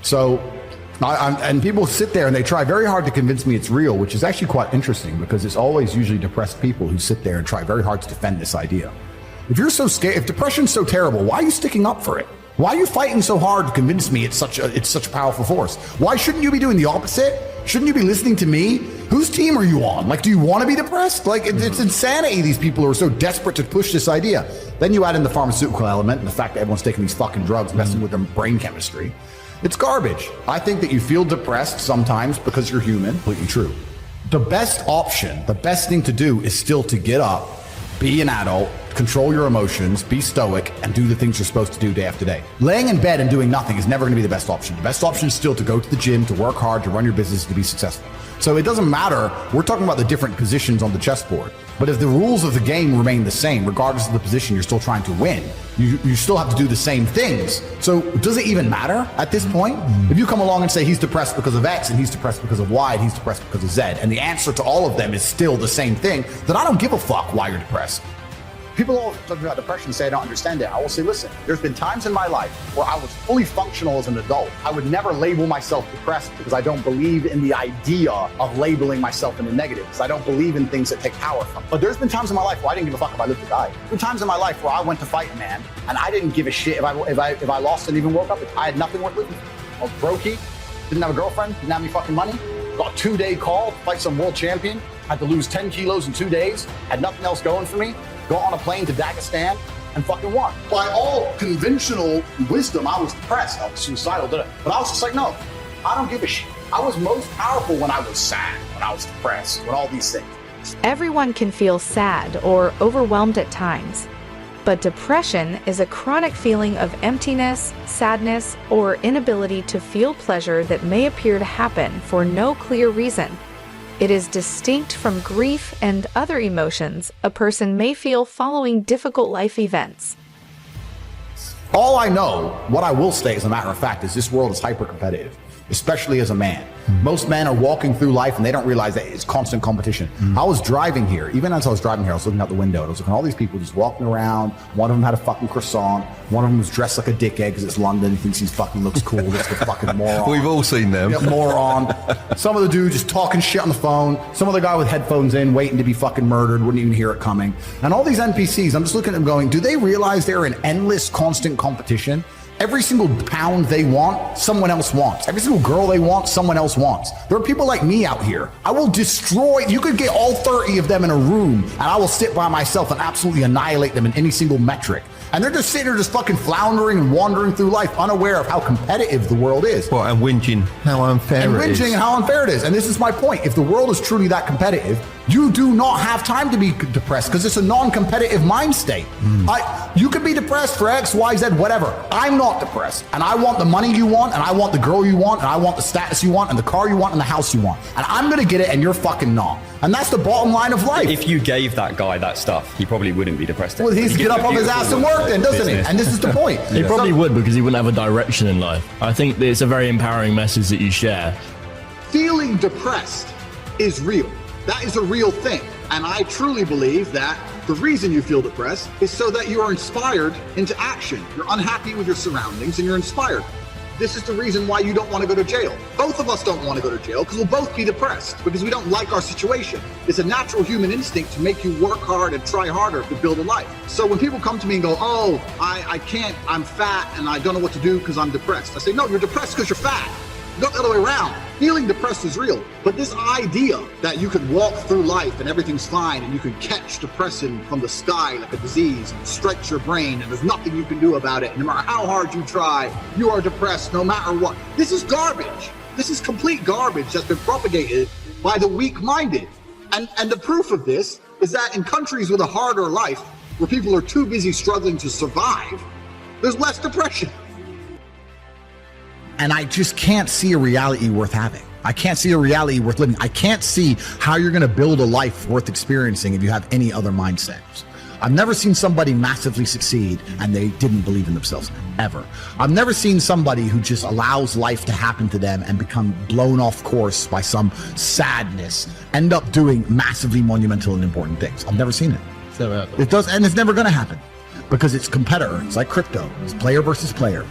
So, and people sit there and they try very hard to convince me it's real, which is actually quite interesting because it's always usually depressed people who sit there and try very hard to defend this idea. If you're so scared, if depression's so terrible, why are you sticking up for it? Why are you fighting so hard to convince me it's such a powerful force? Why shouldn't you be doing the opposite? Shouldn't you be listening to me? Whose team are you on? Like, do you want to be depressed? Like, it's insanity. These people who are so desperate to push this idea. Then you add in the pharmaceutical element and the fact that everyone's taking these fucking drugs, messing with their brain chemistry. It's garbage. I think that you feel depressed sometimes because you're human. Completely true. The best option, the best thing to do is still to get up, be an adult, control your emotions, be stoic, and do the things you're supposed to do day after day. Laying in bed and doing nothing is never going to be the best option. The best option is still to go to the gym, to work hard, to run your business, to be successful. So it doesn't matter. We're talking about the different positions on the chessboard. But if the rules of the game remain the same, regardless of the position you're still trying to win, you still have to do the same things. So does it even matter at this point? If you come along and say he's depressed because of X and he's depressed because of Y and he's depressed because of Z, and the answer to all of them is still the same thing, then I don't give a fuck why you're depressed. People all talk about depression and say I don't understand it. I will say, listen, there's been times in my life where I was fully functional as an adult. I would never label myself depressed because I don't believe in the idea of labeling myself in the negative, because I don't believe in things that take power from me. But there's been times in my life where I didn't give a fuck if I lived or died. There's been times in my life where I went to fight a man and I didn't give a shit if I lost and even woke up. I had nothing worth living for. I was brokey, didn't have a girlfriend, didn't have any fucking money. Got a 2-day call to fight some world champion. Had to lose 10 kilos in 2 days. Had nothing else going for me. Got on a plane to Dagestan and fucking won. By all conventional wisdom, I was depressed. I was suicidal, but I was just like, no, I don't give a shit. I was most powerful when I was sad, when I was depressed, when all these things. Everyone can feel sad or overwhelmed at times, but depression is a chronic feeling of emptiness, sadness, or inability to feel pleasure that may appear to happen for no clear reason. It is distinct from grief and other emotions a person may feel following difficult life events. All I know, what I will say as a matter of fact, is this world is hyper-competitive, especially as a man. Most men are walking through life and they don't realize that it's constant competition. I was driving here. Even as I was driving here, I was looking out the window and I was looking at all these people just walking around. One of them had a fucking croissant. One of them was dressed like a dickhead because it's London. He thinks he fucking looks cool. Just a fucking moron. We've all seen them. Yeah, moron. Some of the dude just talking shit on the phone. Some other guy with headphones in, waiting to be fucking murdered, wouldn't even hear it coming. And all these NPCs, I'm just looking at them going, do they realize they're in endless, constant competition? Every single pound they want, someone else wants. Every single girl they want, someone else wants. There are people like me out here. I will destroy, you could get all 30 of them in a room and I will sit by myself and absolutely annihilate them in any single metric. And they're just sitting there just fucking floundering and wandering through life unaware of how competitive the world is. Well, and whinging how unfair it is. And whinging how unfair it is. And this is my point. If the world is truly that competitive, you do not have time to be depressed because it's a non-competitive mind state. You could be depressed for X, Y, Z, whatever. I'm not depressed. And I want the money you want, and I want the girl you want, and I want the status you want, and the car you want, and the house you want. And I'm going to get it, and you're fucking not. And that's the bottom line of life. If you gave that guy that stuff, he probably wouldn't be depressed. Well, he's get up off his ass and work then, doesn't he? And this is the point. He probably would, because he wouldn't have a direction in life. I think it's a very empowering message that you share. Feeling depressed is real. That is a real thing. And I truly believe that the reason you feel depressed is so that you are inspired into action. You're unhappy with your surroundings and you're inspired. This is the reason why you don't want to go to jail. Both of us don't want to go to jail because we'll both be depressed because we don't like our situation. It's a natural human instinct to make you work hard and try harder to build a life. So when people come to me and go, oh, I can't, I'm fat and I don't know what to do because I'm depressed. I say, no, you're depressed because you're fat. Not the other way around. Feeling depressed is real. But this idea that you could walk through life and everything's fine and you can catch depression from the sky like a disease and strikes your brain and there's nothing you can do about it. And no matter how hard you try, you are depressed no matter what. This is garbage. This is complete garbage that's been propagated by the weak-minded. And the proof of this is that in countries with a harder life, where people are too busy struggling to survive, there's less depression. And I just can't see a reality worth having. I can't see a reality worth living. I can't see how you're going to build a life worth experiencing if you have any other mindsets. I've never seen somebody massively succeed and they didn't believe in themselves, ever. I've never seen somebody who just allows life to happen to them and become blown off course by some sadness, end up doing massively monumental and important things. I've never seen it. It does, and it's never going to happen because it's competitor. It's like crypto. It's player versus player.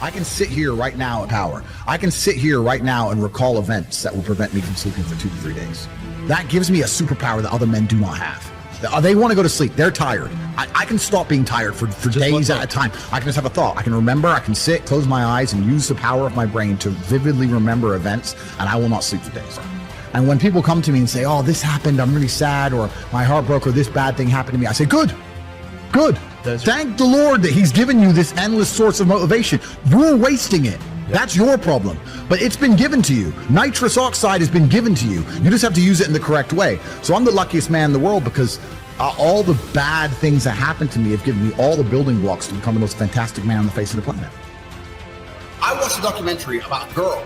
I can sit here right now in power. I can sit here right now and recall events that will prevent me from sleeping for 2 to 3 days. That gives me a superpower that other men do not have. They want to go to sleep. They're tired. I can stop being tired for days at a time. I can just have a thought. I can remember. I can sit, close my eyes, and use the power of my brain to vividly remember events, and I will not sleep for days. And when people come to me and say, oh, this happened, I'm really sad, or my heart broke, or this bad thing happened to me, I say, good. Thank the Lord that he's given you this endless source of motivation. You're wasting it. That's your problem. But it's been given to you. Nitrous oxide has been given to you. You just have to use it in the correct way. So I'm the luckiest man in the world because all the bad things that happened to me have given me all the building blocks to become the most fantastic man on the face of the planet. I watched a documentary about a girl.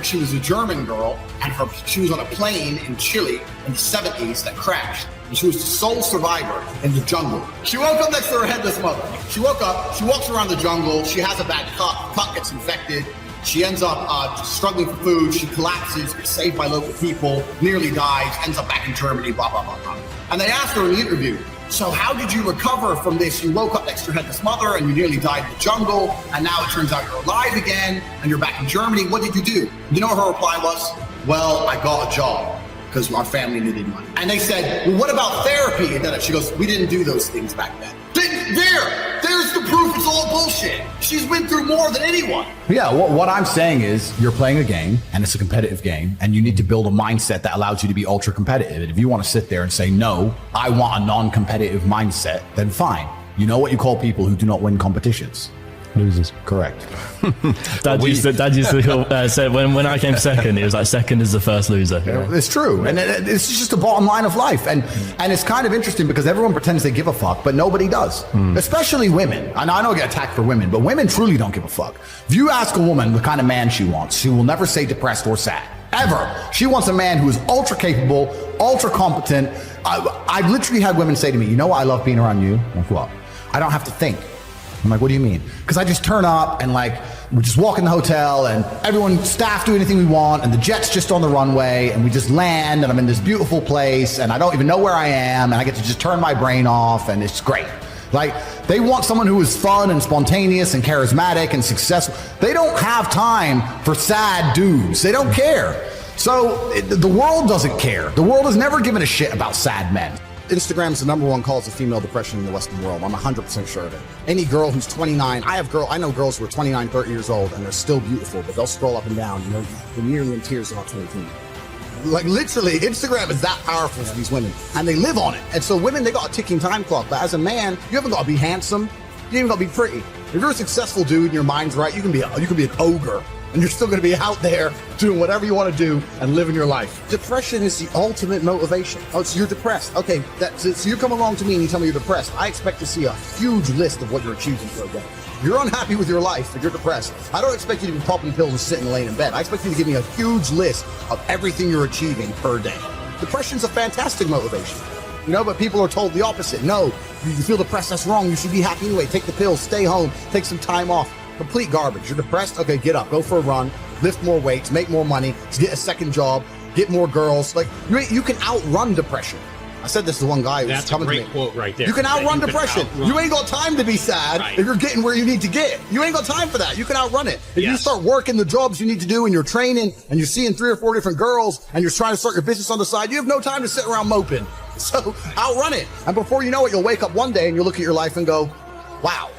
She was a German girl, and she was on a plane in Chile in the 70s that crashed. And she was the sole survivor in the jungle. She woke up next to her headless mother. She woke up, she walks around the jungle, she has a bad cut gets infected. She ends up struggling for food. She collapses, gets saved by local people, nearly dies, ends up back in Germany, blah, blah, blah, blah. And they asked her in the interview, so how did you recover from this? You woke up next to your headless mother and you nearly died in the jungle, and now it turns out you're alive again and you're back in Germany. What did you do? You know what her reply was? Well, I got a job because our family needed money. And they said, well, what about therapy? And then she goes, we didn't do those things back then. There's the proof. It's all bullshit. She's been through more than anyone. Yeah, what I'm saying is you're playing a game, and it's a competitive game, and you need to build a mindset that allows you to be ultra competitive. And if you want to sit there and say, no, I want a non-competitive mindset, then fine. You know what you call people who do not win competitions? Losers. Correct. Dad used to say when I came second, it was like second is the first loser. Yeah. It's true. And it's just the bottom line of life. And it's kind of interesting because everyone pretends they give a fuck, but nobody does. Especially women. And I know I get attacked for women, but women truly don't give a fuck. If you ask a woman the kind of man she wants, she will never say depressed or sad. Ever. She wants a man who is ultra capable, ultra competent. I've literally had women say to me, you know what I love being around you? I'm like, what? I don't have to think. I'm like, what do you mean? Because I just turn up and like, we just walk in the hotel and staff do anything we want and the jet's just on the runway and we just land and I'm in this beautiful place and I don't even know where I am and I get to just turn my brain off and it's great. Like, they want someone who is fun and spontaneous and charismatic and successful. They don't have time for sad dudes. They don't care. So the world doesn't care. The world has never given a shit about sad men. Instagram is the #1 cause of female depression in the Western world. I'm 100% sure of it. Any girl who's 29, I know girls who are 29, 30 years old and they're still beautiful, but they'll scroll up and down, you know, they're nearly in tears about 22. Like literally, Instagram is that powerful for these women and they live on it. And so women, they got a ticking time clock, but as a man, you haven't got to be handsome. You ain't got to be pretty. If you're a successful dude and your mind's right, you can be an ogre. And you're still going to be out there doing whatever you want to do and living your life. Depression is the ultimate motivation. Oh, so you're depressed. Okay, so you come along to me and you tell me you're depressed. I expect to see a huge list of what you're achieving for a day. You're unhappy with your life, if you're depressed. I don't expect you to be popping pills and sitting laying in bed. I expect you to give me a huge list of everything you're achieving per day. Depression's a fantastic motivation. You know, but people are told the opposite. No, you feel depressed, that's wrong. You should be happy anyway. Take the pills, stay home, take some time off. Complete garbage. You're depressed? Okay, get up, go for a run, lift more weights, make more money, get a second job, get more girls. Like, you can outrun depression. I said this to one guy who was coming to me. That's a great quote right there. You can outrun depression. You ain't got time to be sad if you're getting where you need to get. You ain't got time for that. You can outrun it. If you start working the jobs you need to do and you're training and you're seeing 3 or 4 different girls and you're trying to start your business on the side, you have no time to sit around moping. So outrun it. And before you know it, you'll wake up one day and you'll look at your life and go, wow,